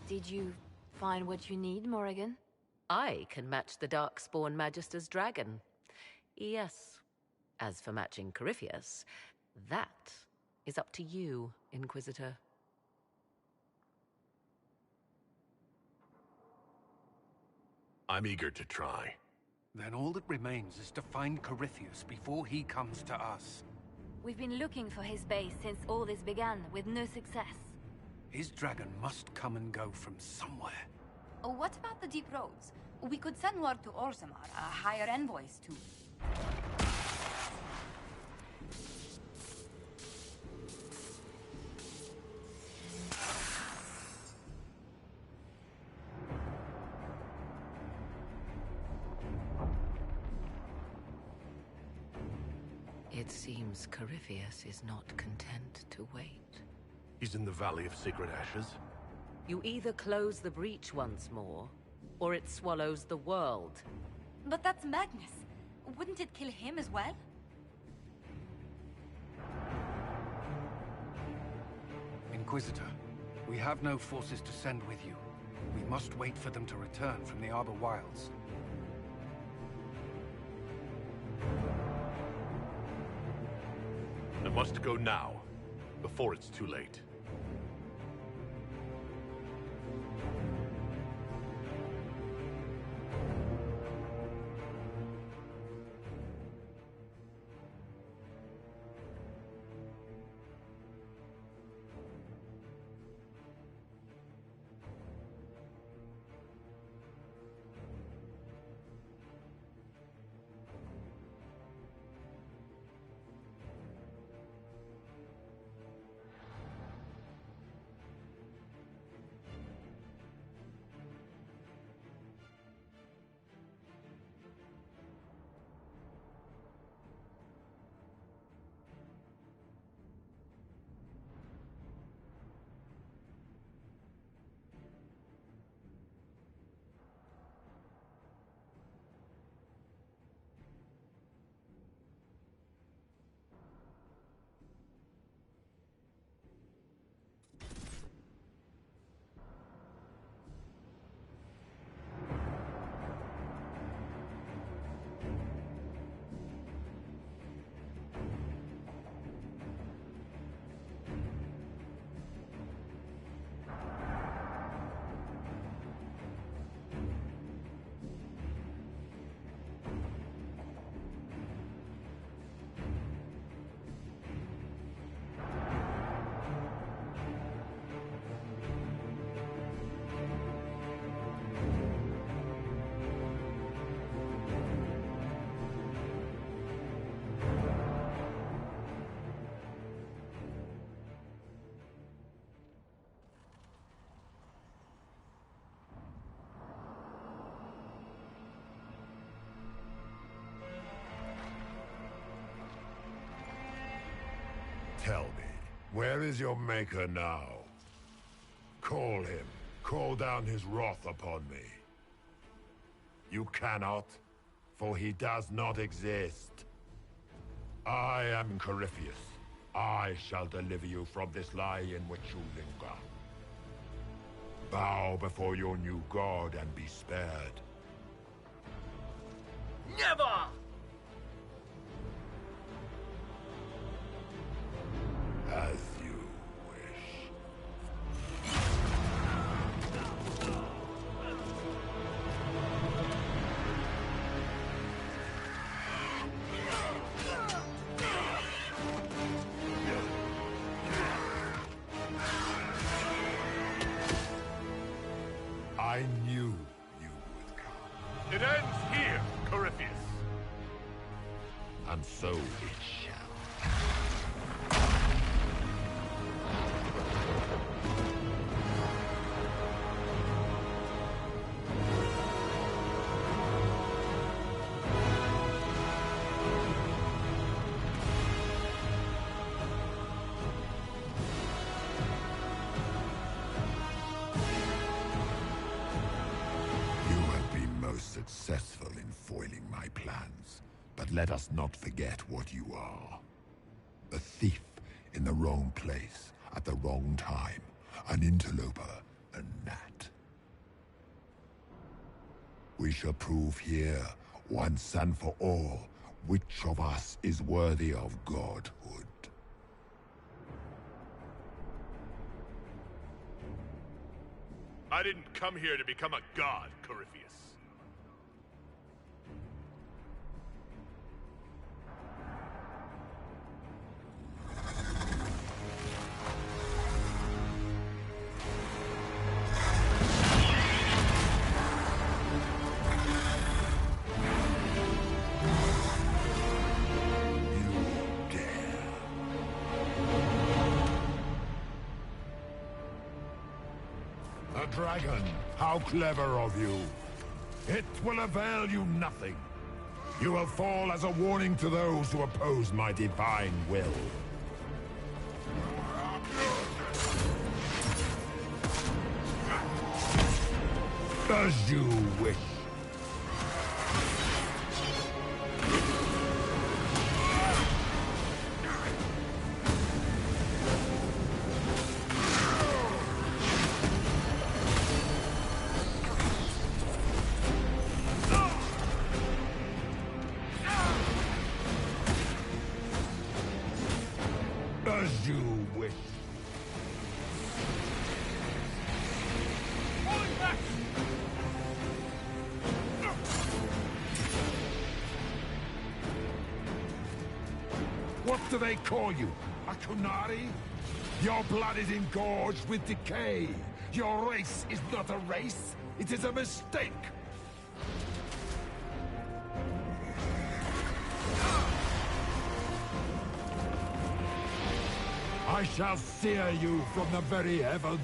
Did you find what you need, Morrigan? I can match the Darkspawn Magister's dragon. Yes. As for matching Corypheus, that is up to you, Inquisitor. I'm eager to try. Then all that remains is to find Corypheus before he comes to us. We've been looking for his base since all this began, with no success. His dragon must come and go from somewhere. Oh, what about the deep roads? We could send word to Orzammar, hire envoys to... It seems Corypheus is not content to wait. He's in the Valley of Sacred Ashes. You either close the breach once more, or it swallows the world. But that's Magnus. Wouldn't it kill him as well? Inquisitor, we have no forces to send with you. We must wait for them to return from the Arbor Wilds. I must go now, before it's too late. Tell me, where is your maker now? Call him. Call down his wrath upon me. You cannot, for he does not exist. I am Corypheus. I shall deliver you from this lie in which you linger. Bow before your new god and be spared. Never! As you wish. I knew you would come. It ends here, Corypheus. And so it shall. Successful in foiling my plans, but let us not forget what you are. A thief in the wrong place, at the wrong time, an interloper, a gnat. We shall prove here, once and for all, which of us is worthy of godhood. I didn't come here to become a god, Corypheus. A dragon! How clever of you! It will avail you nothing. You will fall as a warning to those who oppose my divine will. As you wish. As you wish. What do they call you? A Kunari? Your blood is engorged with decay. Your race is not a race. It is a mistake. I shall sear you from the very heavens.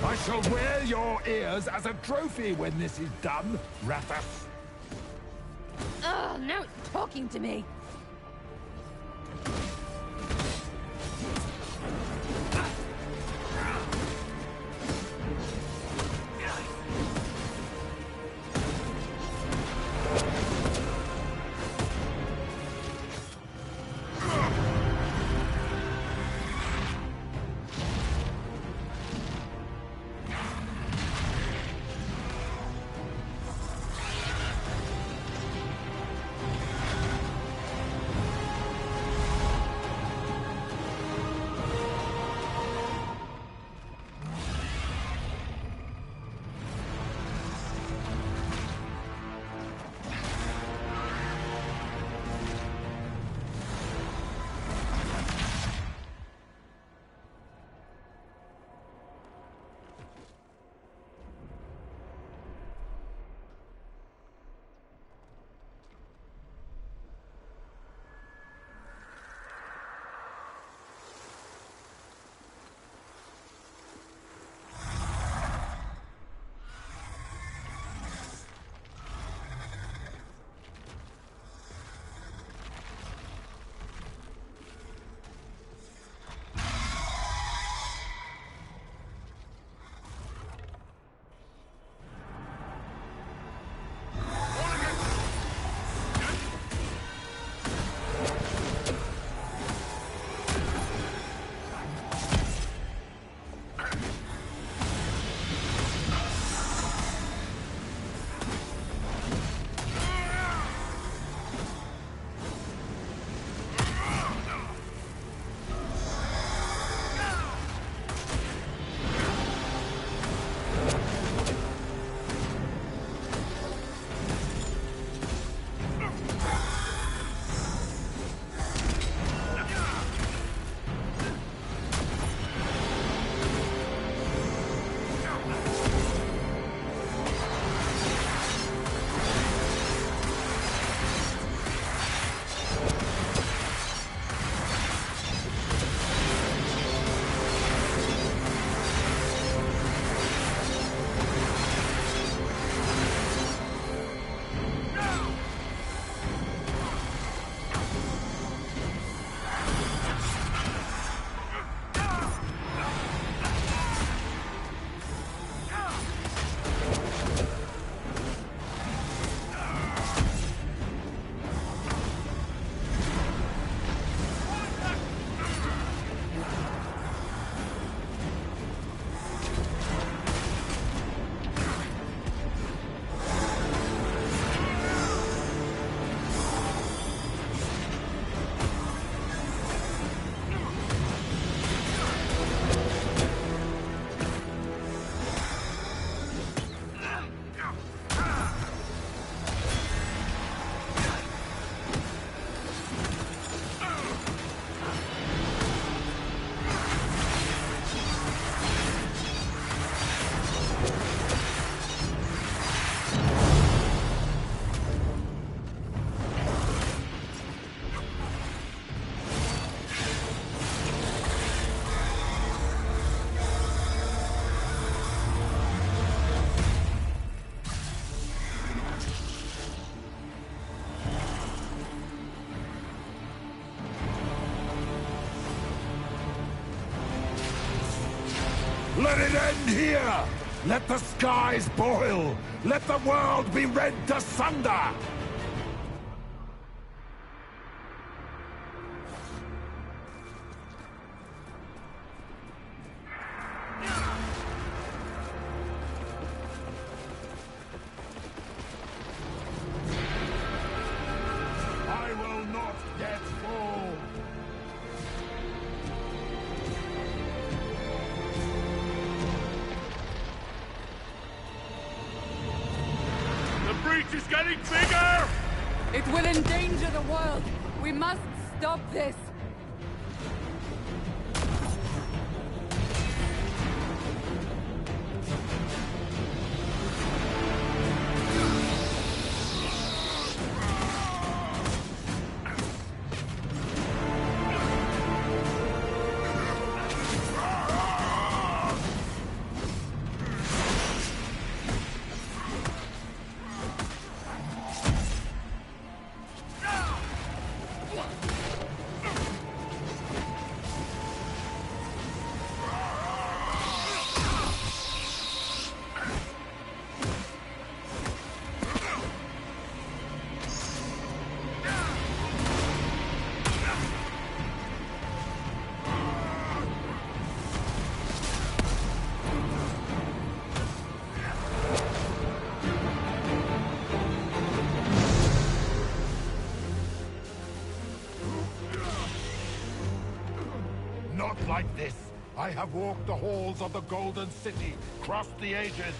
I shall wear your ears as a trophy when this is done, Rathas. Ugh, now it's talking to me. Let it end here! Let the skies boil! Let the world be rent asunder! I will not get full! The breach is getting bigger! It will endanger the world! We must stop this! Not like this! I have walked the halls of the Golden City, crossed the ages.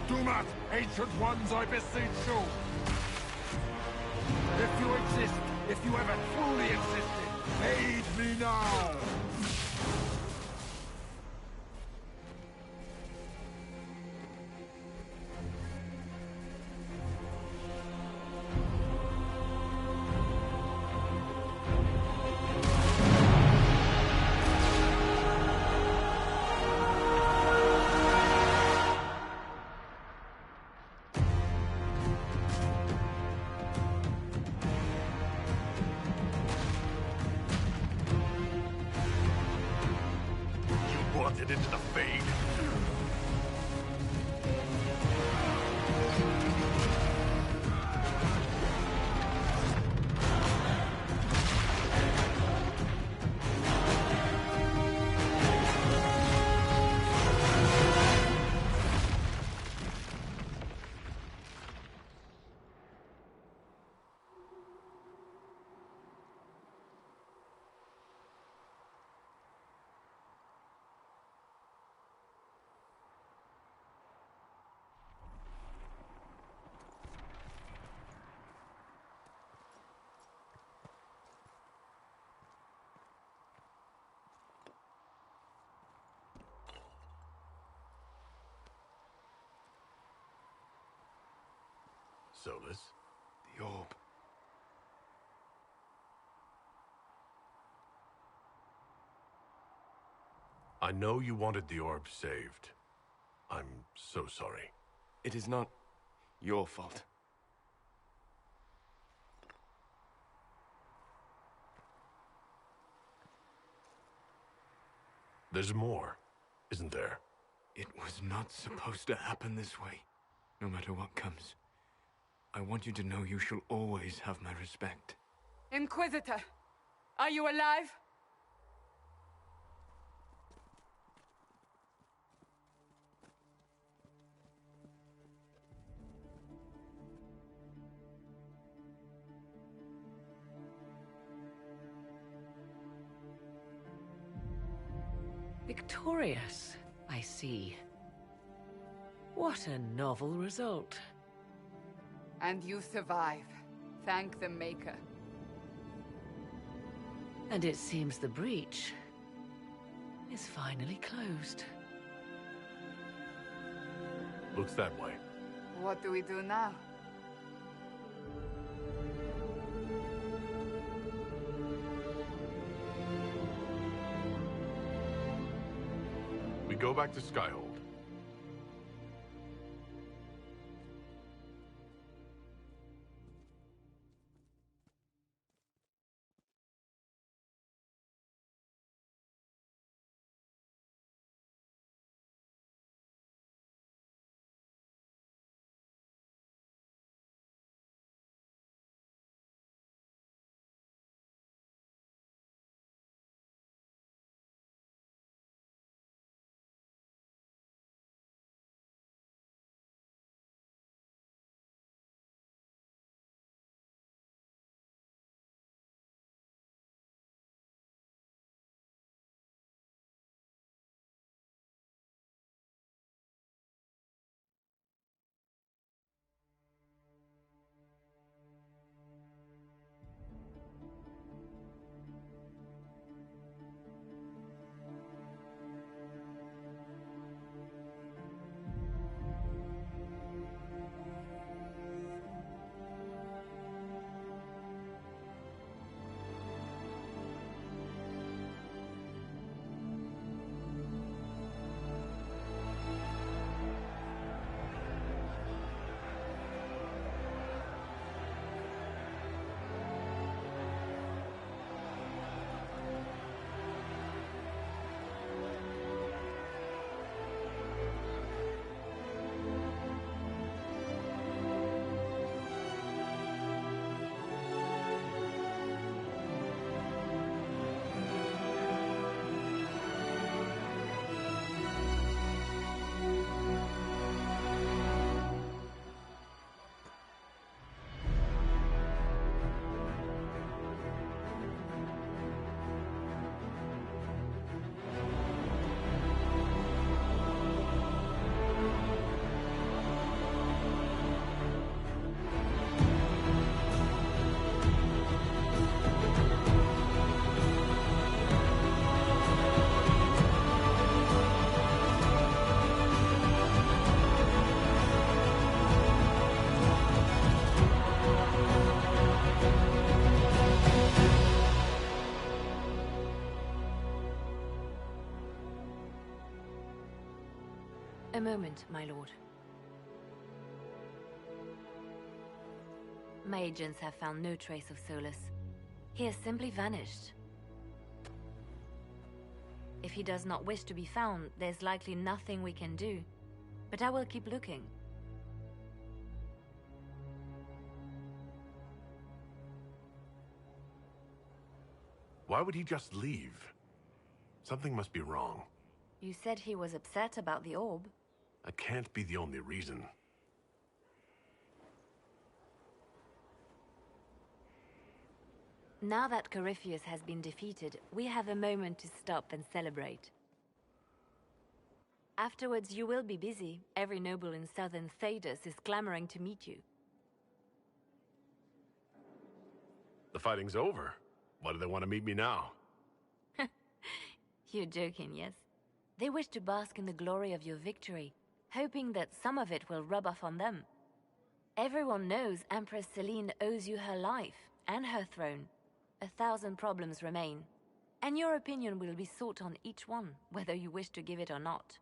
Do not, ancient ones, I beseech you! If you exist, if you ever truly existed, aid me now! You wanted into the fade. Solus? The orb. I know you wanted the orb saved. I'm so sorry. It is not your fault. There's more, isn't there? It was not supposed to happen this way. No matter what comes, I want you to know you shall always have my respect. Inquisitor! Are you alive? Victorious, I see. What a novel result. And you survive. Thank the Maker. And it seems the breach is finally closed. Looks that way. What do we do now? We go back to Skyhold. moment, my lord. My agents have found no trace of Solus. He has simply vanished. If he does not wish to be found, there's likely nothing we can do. But I will keep looking. Why would he just leave? Something must be wrong. You said he was upset about the orb. That can't be the only reason. Now that Corypheus has been defeated, we have a moment to stop and celebrate. Afterwards, you will be busy. Every noble in southern Thedas is clamoring to meet you. The fighting's over. Why do they want to meet me now? You're joking, yes? They wish to bask in the glory of your victory, hoping that some of it will rub off on them. Everyone knows Empress Celine owes you her life and her throne. 1,000 problems remain, and your opinion will be sought on each one, whether you wish to give it or not.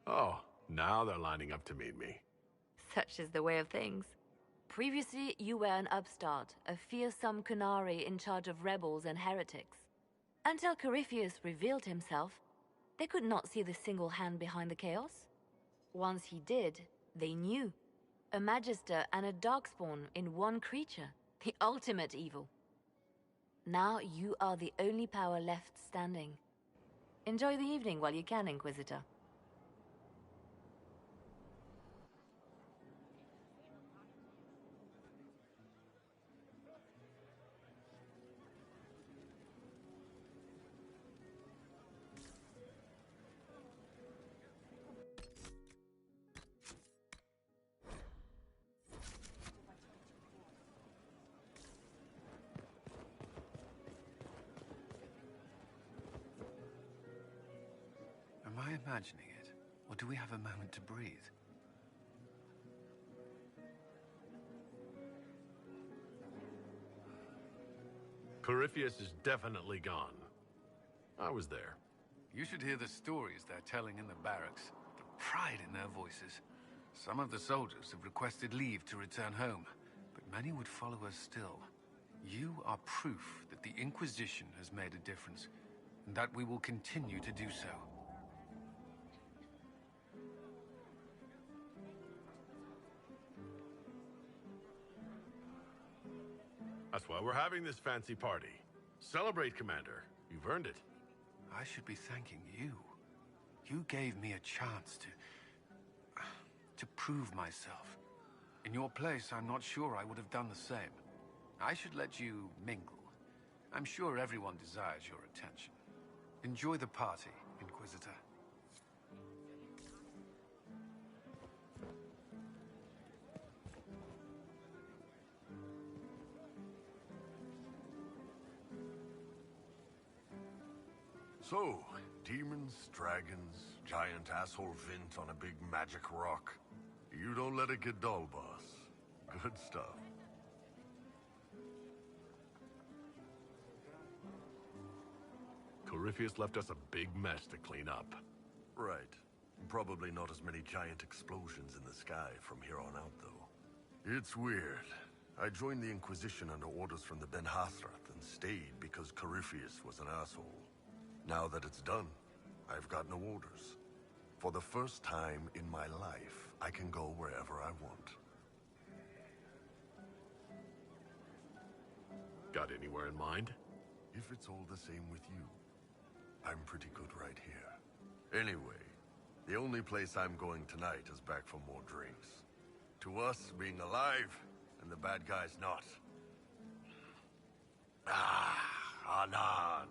Oh, now they're lining up to meet me. Such is the way of things. Previously, you were an upstart, a fearsome Kunari in charge of rebels and heretics. Until Corypheus revealed himself, they could not see the single hand behind the chaos. Once he did, they knew. A Magister and a Darkspawn in one creature, the ultimate evil. Now you are the only power left standing. Enjoy the evening while you can, Inquisitor. Am I imagining it? Or do we have a moment to breathe? Corypheus is definitely gone. I was there. You should hear the stories they're telling in the barracks. The pride in their voices. Some of the soldiers have requested leave to return home, but many would follow us still. You are proof that the Inquisition has made a difference, and that we will continue to do so. That's why we're having this fancy party. Celebrate, Commander. You've earned it. I should be thanking you. You gave me a chance to prove myself. In your place, I'm not sure I would have done the same. I should let you mingle. I'm sure everyone desires your attention. Enjoy the party, Inquisitor. So, demons, dragons, giant asshole Vint on a big magic rock. You don't let it get dull, boss. Good stuff. Corypheus left us a big mess to clean up. Right. Probably not as many giant explosions in the sky from here on out, though. It's weird. I joined the Inquisition under orders from the Ben Hathrath and stayed because Corypheus was an asshole. Now that it's done, I've got no orders. For the first time in my life, I can go wherever I want. Got anywhere in mind? If it's all the same with you, I'm pretty good right here. Anyway, the only place I'm going tonight is back for more drinks. To us, being alive, and the bad guys not. Anan.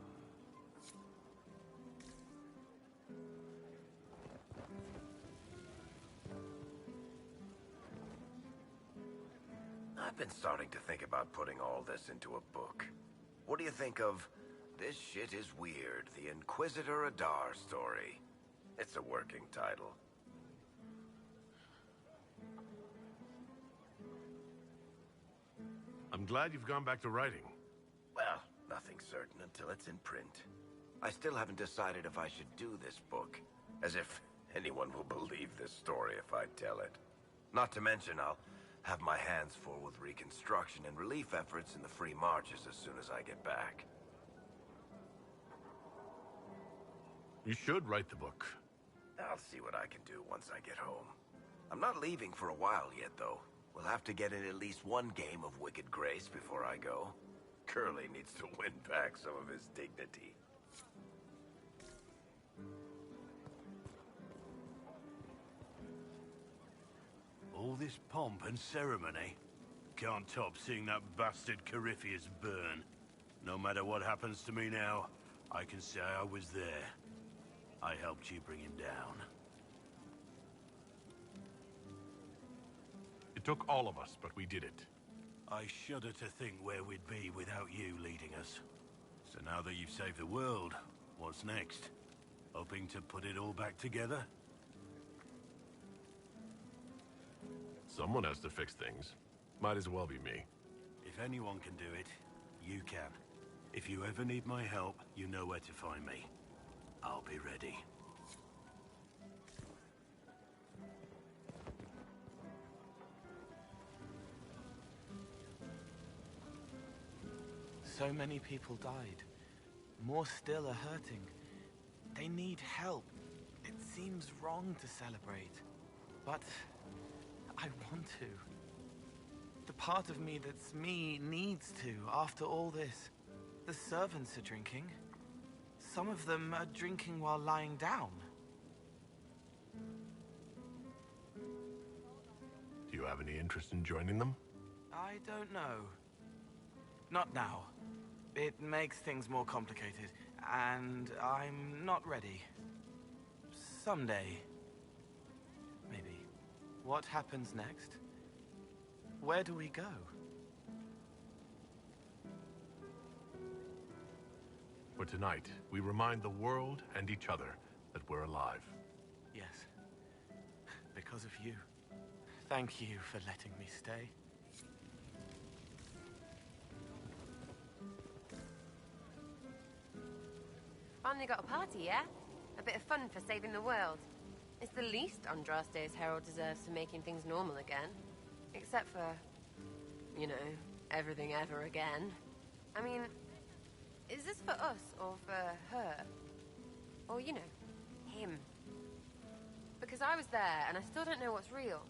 I've been starting to think about putting all this into a book. What do you think of This Shit Is Weird, the Inquisitor Adar story? It's a working title. I'm glad you've gone back to writing. Nothing certain until it's in print. I still haven't decided if I should do this book. As if anyone will believe this story if I tell it. Not to mention, I'll have my hands full with reconstruction and relief efforts in the Free Marches as soon as I get back. You should write the book. I'll see what I can do once I get home. I'm not leaving for a while yet, though. We'll have to get in at least one game of Wicked Grace before I go. Curly needs to win back some of his dignity. All this pomp and ceremony. Can't top seeing that bastard Corypheus burn. No matter what happens to me now, I can say I was there. I helped you bring him down. It took all of us, but we did it. I shudder to think where we'd be without you leading us. So now that you've saved the world, what's next? Hoping to put it all back together? Someone has to fix things. Might as well be me. If anyone can do it, you can. If you ever need my help, you know where to find me. I'll be ready. So many people died. More still are hurting. They need help. It seems wrong to celebrate. But I want to. The part of me that's me needs to, after all this. The servants are drinking. Some of them are drinking while lying down. Do you have any interest in joining them? I don't know. Not now. It makes things more complicated, and I'm not ready. Someday. Maybe. What happens next? Where do we go? For tonight, we remind the world and each other that we're alive. Yes. Because of you. Thank you for letting me stay. Finally got a party, yeah? A bit of fun for saving the world. It's the least Andraste's herald deserves for making things normal again. Except for, you know, everything ever again. I mean, is this for us or for her? Or, you know, him? Because I was there and I still don't know what's real.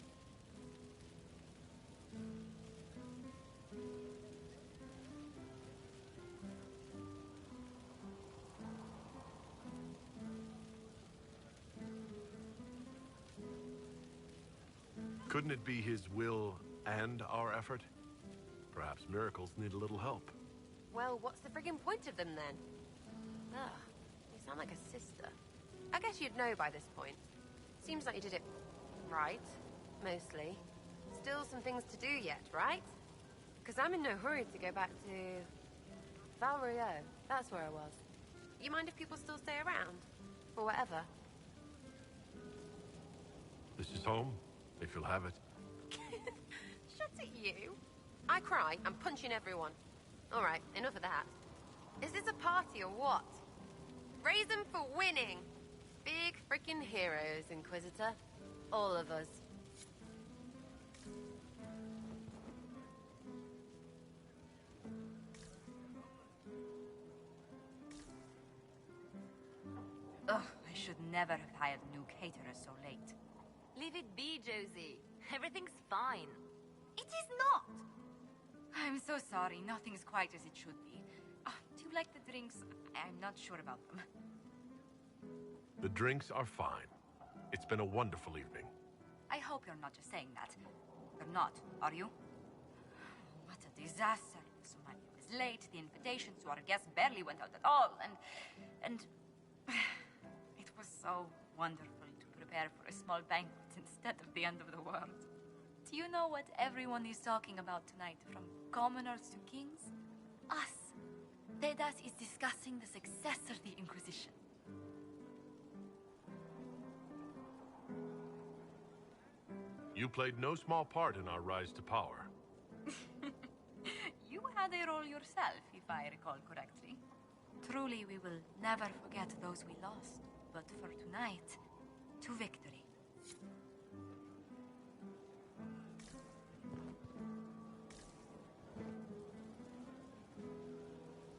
Couldn't it be his will and our effort? Perhaps miracles need a little help. Well, what's the friggin' point of them then? Ugh, you sound like a sister. I guess you'd know by this point. Seems like you did it right, mostly. Still some things to do yet, right? Because I'm in no hurry to go back to Val Rio. That's where I was. You mind if people still stay around? For whatever? This is home, if you'll have it. Shut it, you. I cry, I'm punching everyone. All right, enough of that. Is this a party or what? Raise them for winning. Big freaking heroes, Inquisitor. All of us. Ugh, I should never have hired new caterers so late. Leave it be, Josie. Everything's fine. It is not! I'm so sorry, nothing's quite as it should be. Do you like the drinks? I'm not sure about them. The drinks are fine. It's been a wonderful evening. I hope you're not just saying that. You're not, are you? What a disaster. So many was late, the invitations to our guests barely went out at all, and... It was so wonderful to prepare for a small banquet instead of the end of the world. Do you know what everyone is talking about tonight, from commoners to kings? Us. Dedas is discussing the success of the Inquisition. You played no small part in our rise to power. You had a role yourself, if I recall correctly. Truly, we will never forget those we lost. But for tonight, to victory.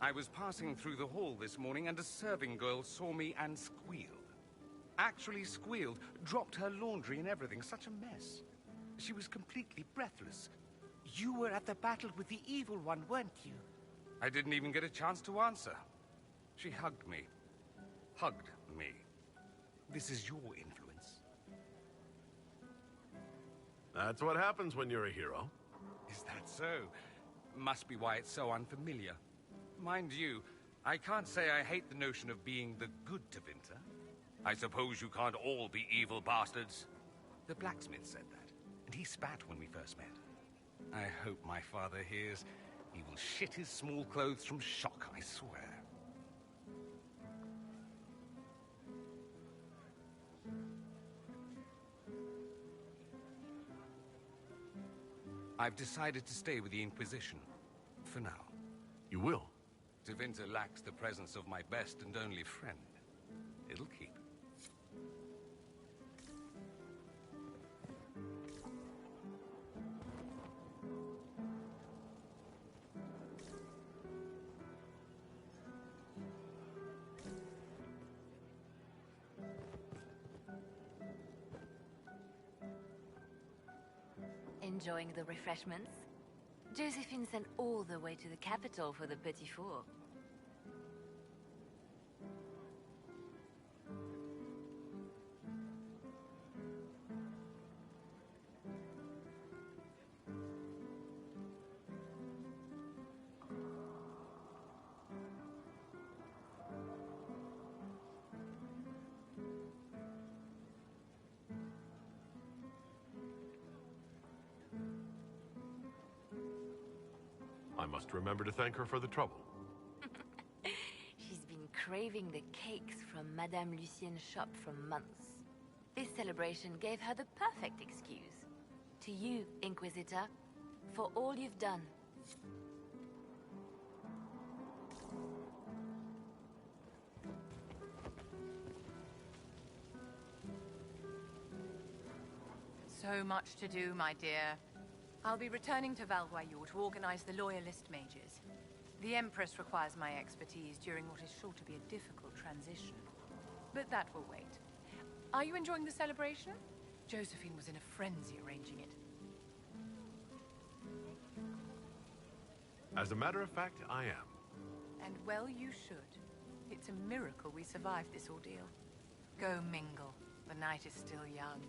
I was passing through the hall this morning and a serving girl saw me and squealed. Actually squealed, dropped her laundry and everything, such a mess. She was completely breathless. You were at the battle with the evil one, weren't you? I didn't even get a chance to answer. She hugged me. Hugged me. This is your influence. That's what happens when you're a hero. Is that so? Must be why it's so unfamiliar. Mind you, I can't say I hate the notion of being the good Tevinter. I suppose you can't all be evil bastards. The blacksmith said that, and he spat when we first met. I hope my father hears. He will shit his small clothes from shock, I swear. I've decided to stay with the Inquisition. For now. You will? Tevinter lacks the presence of my best and only friend. It'll keep. Enjoying the refreshments? Josephine sent all the way to the capital for the petit four. I must remember to thank her for the trouble. She's been craving the cakes from Madame Lucien's shop for months. This celebration gave her the perfect excuse. To you, Inquisitor, for all you've done. So much to do, my dear. I'll be returning to Valguayor to organize the Loyalist mages. The Empress requires my expertise during what is sure to be a difficult transition. But that will wait. Are you enjoying the celebration? Josephine was in a frenzy arranging it. As a matter of fact, I am. And well you should. It's a miracle we survived this ordeal. Go mingle. The night is still young.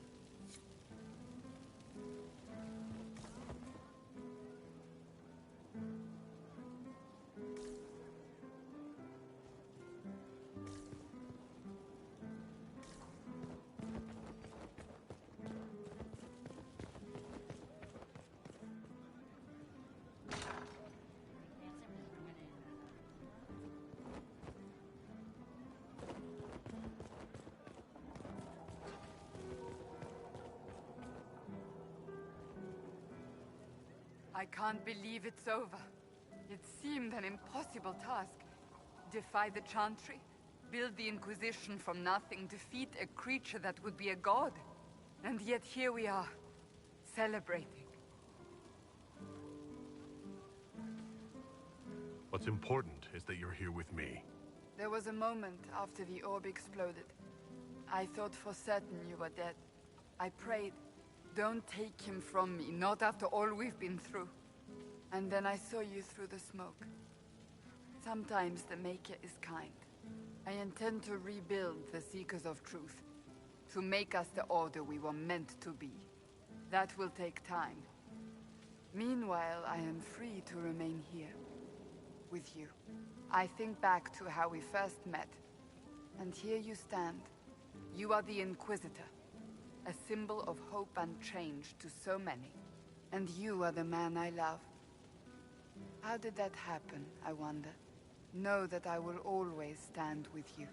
I can't believe it's over. It seemed an impossible task. Defy the Chantry, build the Inquisition from nothing, defeat a creature that would be a god. And yet here we are, celebrating. What's important is that you're here with me. There was a moment after the orb exploded. I thought for certain you were dead. I prayed, don't take him from me, not after all we've been through. And then I saw you through the smoke. Sometimes the Maker is kind. I intend to rebuild the Seekers of Truth, to make us the Order we were meant to be. That will take time. Meanwhile, I am free to remain here, with you. I think back to how we first met, and here you stand. You are the Inquisitor, a symbol of hope and change to so many. And you are the man I love. How did that happen, I wonder? Know that I will always stand with you.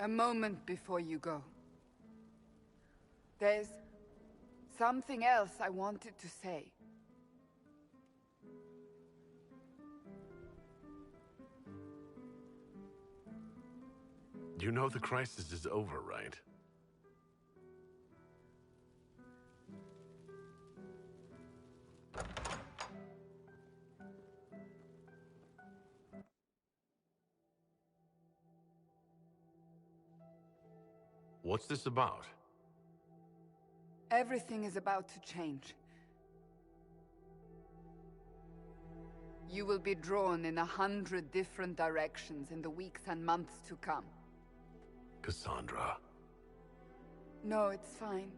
A moment before you go. There's something else I wanted to say. You know the crisis is over, right? What's this about? Everything is about to change. You will be drawn in 100 different directions in the weeks and months to come. Cassandra. No, it's fine.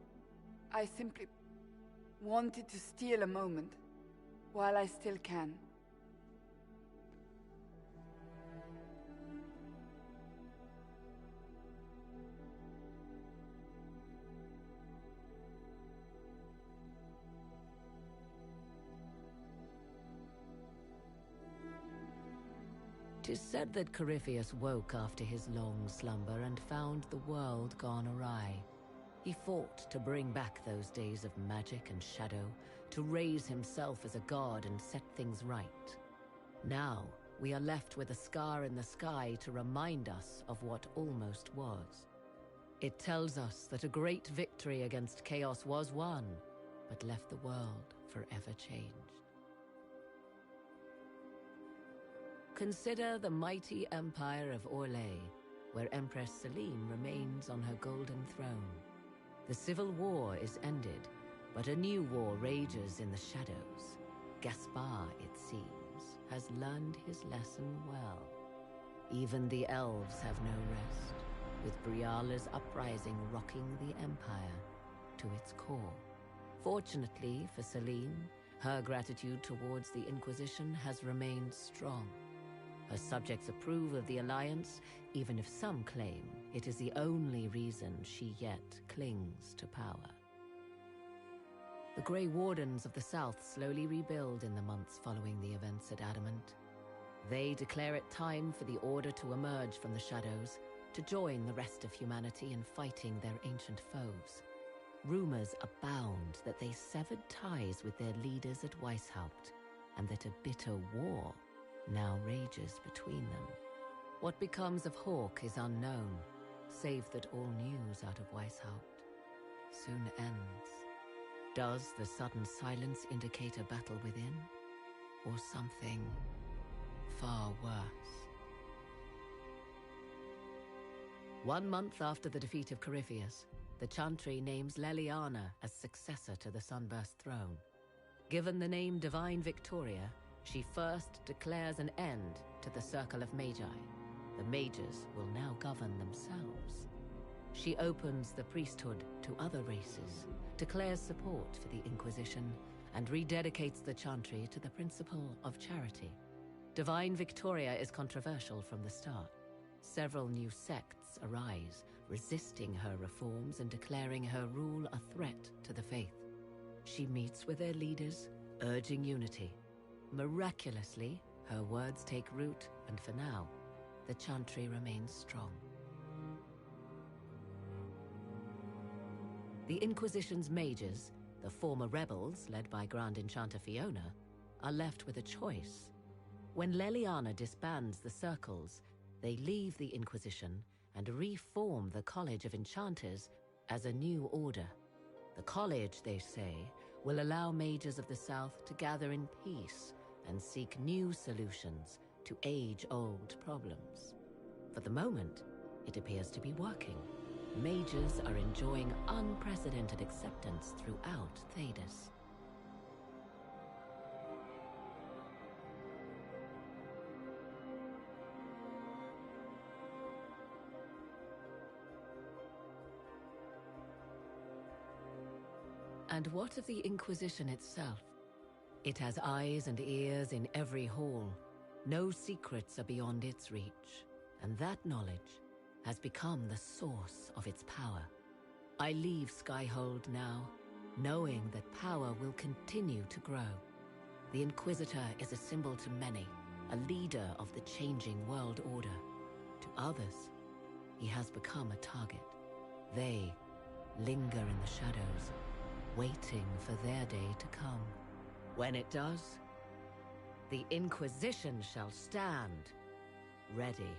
I simply wanted to steal a moment, while I still can. Tis said that Corypheus woke after his long slumber and found the world gone awry. He fought to bring back those days of magic and shadow, to raise himself as a god and set things right. Now, we are left with a scar in the sky to remind us of what almost was. It tells us that a great victory against chaos was won, but left the world forever changed. Consider the mighty empire of Orlais, where Empress Celine remains on her golden throne. The civil war is ended, but a new war rages in the shadows. Gaspar, it seems, has learned his lesson well. Even the elves have no rest, with Briala's uprising rocking the empire to its core. Fortunately for Celine, her gratitude towards the Inquisition has remained strong. Her subjects approve of the alliance, even if some claim it is the only reason she yet clings to power. The Grey Wardens of the South slowly rebuild in the months following the events at Adamant. They declare it time for the Order to emerge from the shadows, to join the rest of humanity in fighting their ancient foes. Rumors abound that they severed ties with their leaders at Weishaupt, and that a bitter war now rages between them. What becomes of Hawke is unknown, save that all news out of Weishaupt soon ends. Does the sudden silence indicate a battle within, or something far worse? 1 month after the defeat of Corypheus, the Chantry names Leliana as successor to the Sunburst throne. Given the name Divine Victoria, she first declares an end to the Circle of Magi. The mages will now govern themselves. She opens the priesthood to other races, declares support for the Inquisition, and rededicates the Chantry to the principle of charity. Divine Victoria is controversial from the start. Several new sects arise, resisting her reforms and declaring her rule a threat to the faith. She meets with their leaders, urging unity. Miraculously, her words take root, and for now, the Chantry remains strong. The Inquisition's mages, the former rebels led by Grand Enchanter Fiona, are left with a choice. When Leliana disbands the circles, they leave the Inquisition and reform the College of Enchanters as a new order. The college, they say, will allow mages of the South to gather in peace and seek new solutions to age-old problems. For the moment, it appears to be working. Mages are enjoying unprecedented acceptance throughout Thedas. And what of the Inquisition itself? It has eyes and ears in every hall. No secrets are beyond its reach, and that knowledge has become the source of its power. I leave Skyhold now, knowing that power will continue to grow. The Inquisitor is a symbol to many, a leader of the changing world order. To others, he has become a target. They linger in the shadows, waiting for their day to come. When it does, the Inquisition shall stand, ready.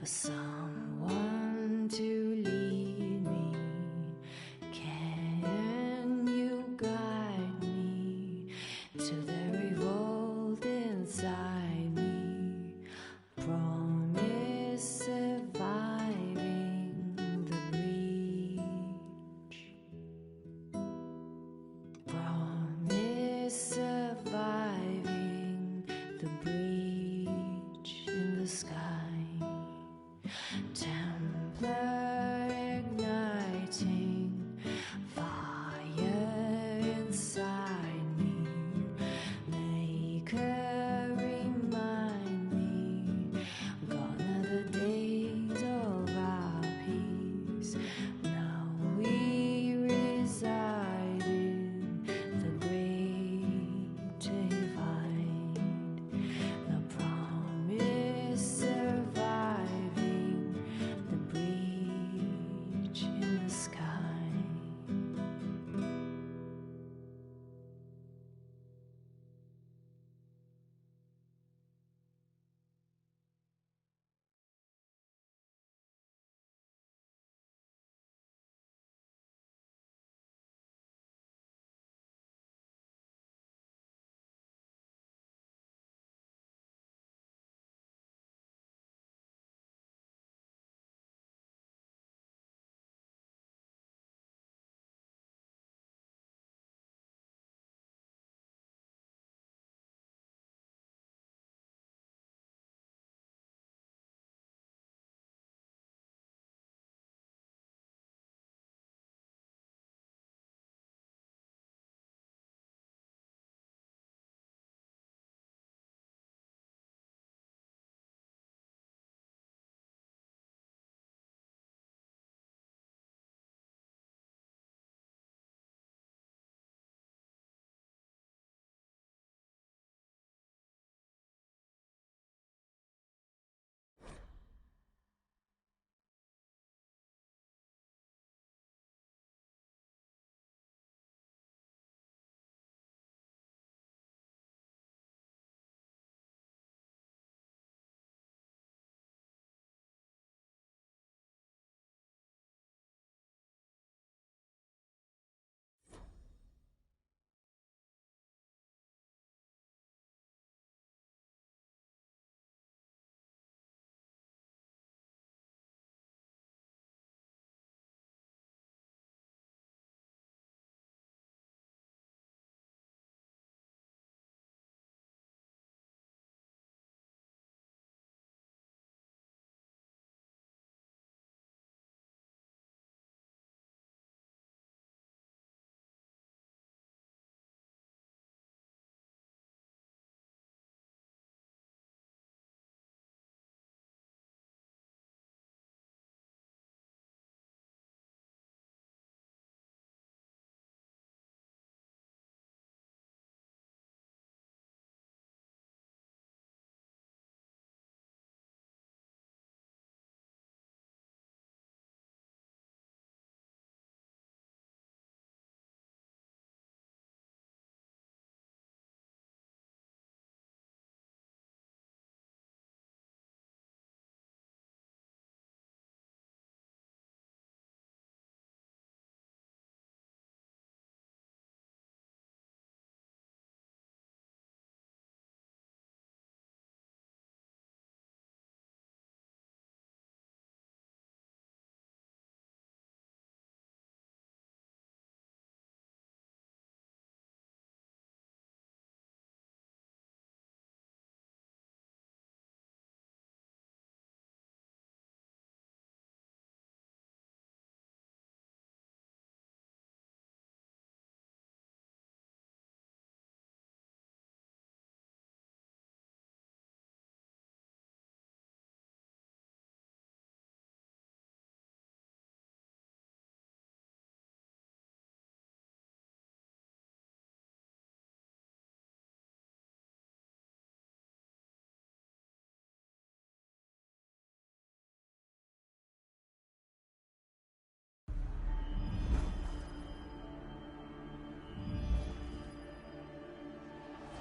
for someone to lead me. Can you guide me to the revolt inside me? Promise surviving the breach. Promise surviving the breach in the sky. Templar igniting fire inside me. Make her remind me, gone are the days of our peace. Now we reside in the great divide. The promise surviving the breach in the sky.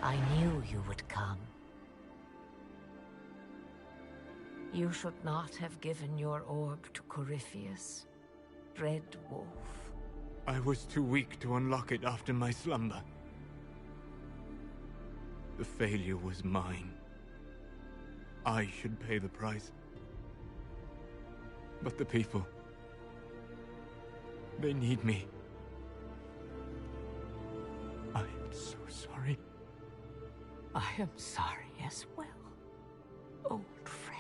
I knew you would come. You should not have given your orb to Corypheus, Red Wolf. I was too weak to unlock it after my slumber. The failure was mine. I should pay the price. But the people... they need me. I am so sorry. I am sorry as well, old friend.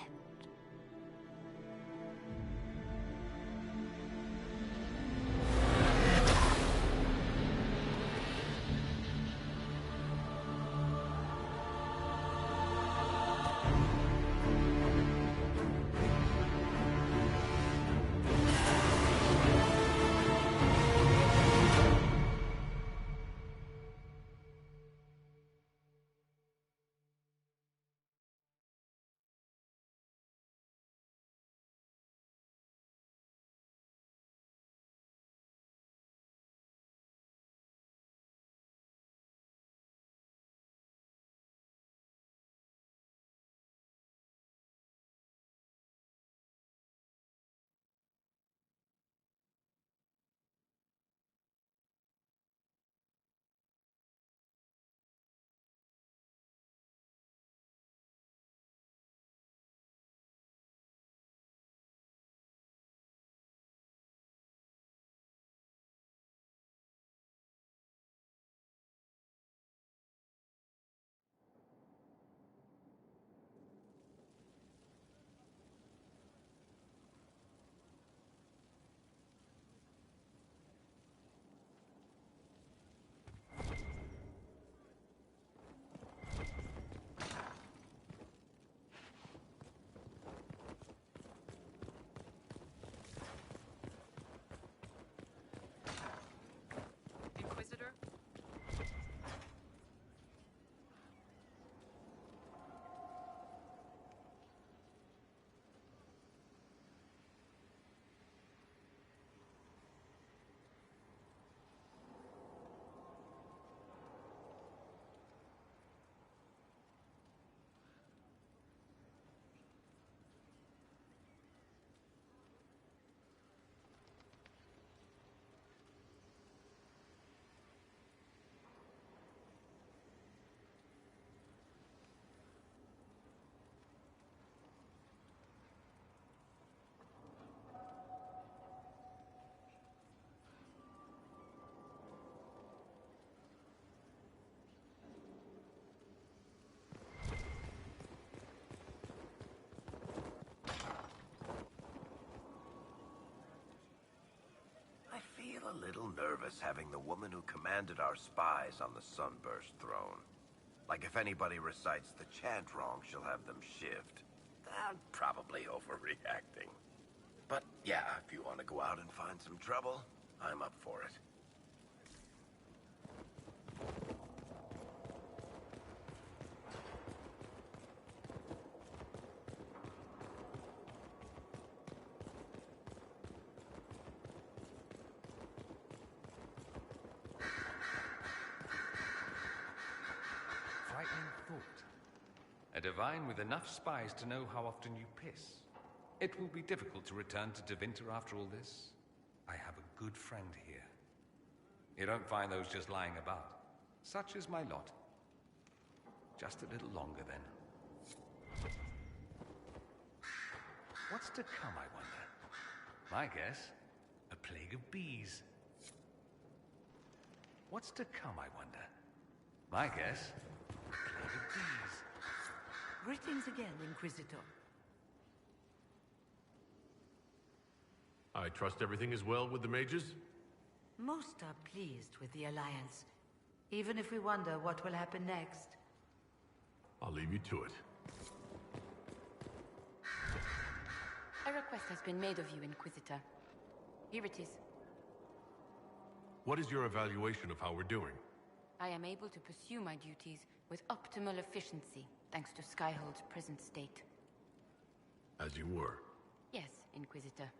A little nervous having the woman who commanded our spies on the Sunburst throne. Like if anybody recites the chant wrong, she'll have them shivved. I'm probably overreacting. But yeah, if you want to go out and find some trouble, I'm up for it. A divine with enough spies to know how often you piss. It will be difficult to return to Tevinter after all this. I have a good friend here. You don't find those just lying about. Such is my lot. Just a little longer, then. What's to come, I wonder? My guess, a plague of bees. What's to come, I wonder? My guess, a plague of bees. Greetings again, Inquisitor. I trust everything is well with the mages? Most are pleased with the Alliance, even if we wonder what will happen next. I'll leave you to it. A request has been made of you, Inquisitor. Here it is. What is your evaluation of how we're doing? I am able to pursue my duties with optimal efficiency, thanks to Skyhold's present state. As you were. Yes, Inquisitor.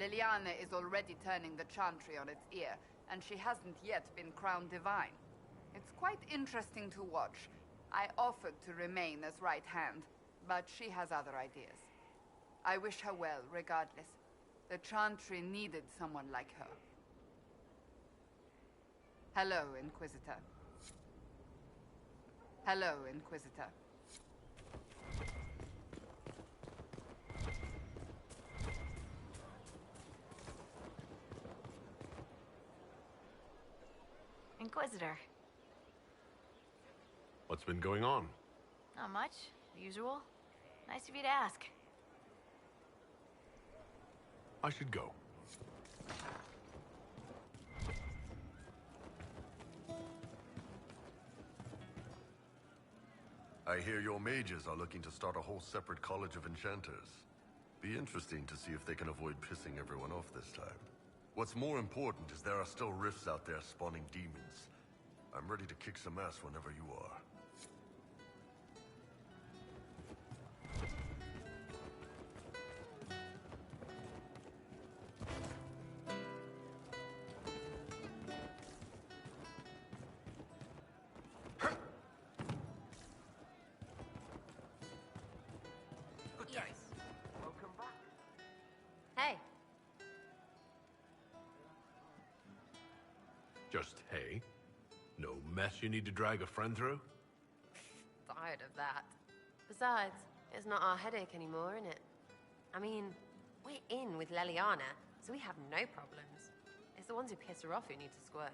Liliana is already turning the Chantry on its ear, and she hasn't yet been crowned divine. It's quite interesting to watch. I offered to remain as right hand, but she has other ideas. I wish her well, regardless. The Chantry needed someone like her. Hello, Inquisitor. Hello, Inquisitor. Inquisitor. What's been going on? Not much. The usual. Nice of you to ask. I should go. I hear your mages are looking to start a whole separate college of enchanters. Be interesting to see if they can avoid pissing everyone off this time. What's more important is there are still rifts out there spawning demons. I'm ready to kick some ass whenever you are. Hey. Just hey? No mess you need to drag a friend through? Tired of that. Besides, it's not our headache anymore, is it? I mean, we're in with Leliana, so we have no problems. It's the ones who piss her off who need to squirm.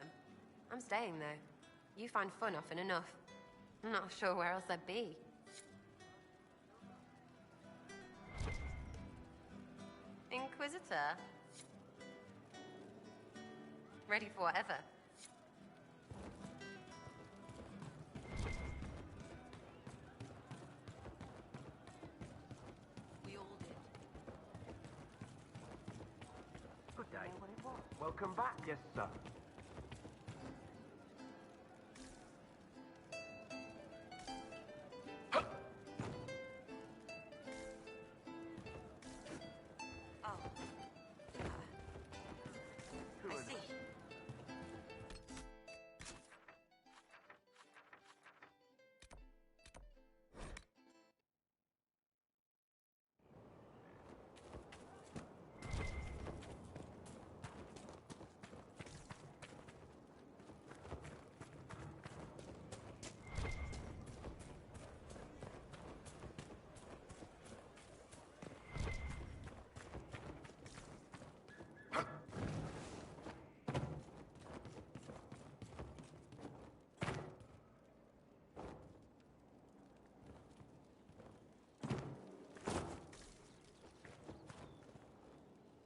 I'm staying, though. You find fun often enough. I'm not sure where else I'd be. Inquisitor? Ready for whatever. We all did. Good day. Welcome back, yes, sir.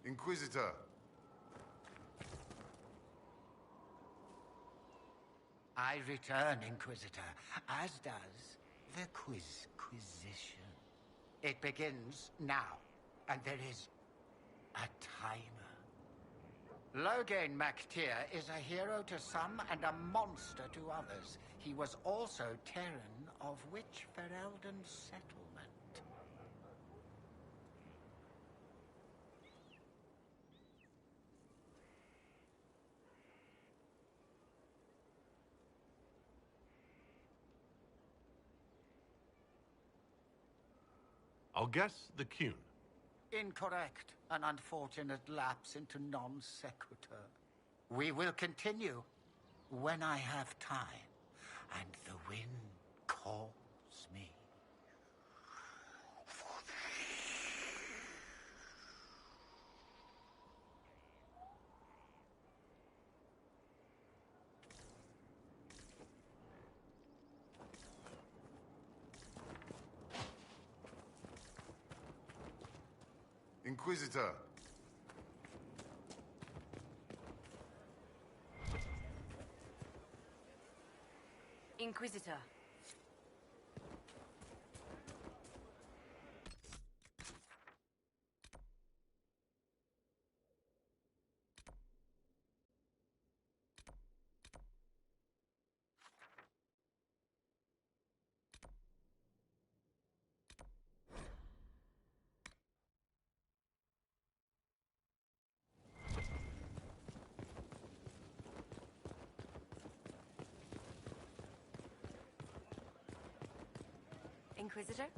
Inquisitor. I return, Inquisitor, as does the Quizquisition. It begins now, and there is a timer. Logain MacTier is a hero to some and a monster to others. He was also Terran of which Ferelden settlement? I'll guess the Cune. Incorrect. An unfortunate lapse into non sequitur. We will continue when I have time and the wind calls me. Inquisitor. Inquisitor. Inquisitor?